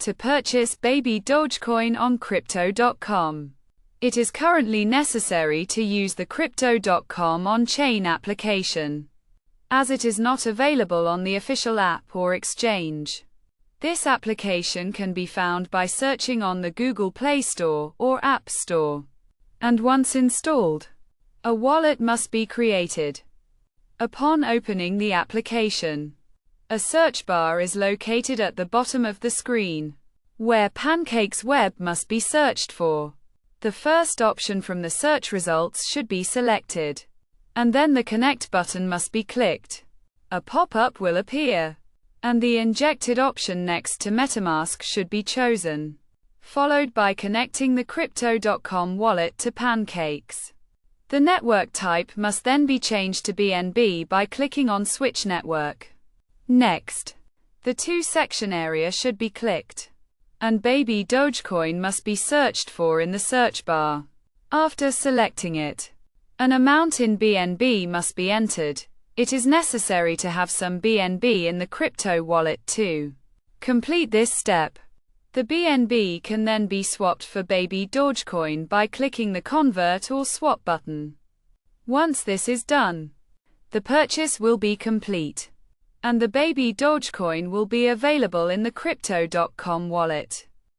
to purchase baby Dogecoin on Crypto.com. It is currently necessary to use the Crypto.com on-chain application, as it is not available on the official app or exchange. This application can be found by searching on the Google Play Store or App Store. And once installed, a wallet must be created. Upon opening the application, a search bar is located at the bottom of the screen, where Pancake's web must be searched for. The first option from the search results should be selected, and then the connect button must be clicked. A pop-up will appear, and the injected option next to MetaMask should be chosen, followed by connecting the Crypto.com wallet to Pancake's. The network type must then be changed to BNB by clicking on Switch Network. Next, the two-section area should be clicked, and baby Dogecoin must be searched for in the search bar. After selecting it, an amount in BNB must be entered. It is necessary to have some BNB in the crypto wallet to complete this step. The BNB can then be swapped for baby Dogecoin by clicking the Convert or Swap button. Once this is done, the purchase will be complete, and the baby Dogecoin will be available in the Crypto.com wallet.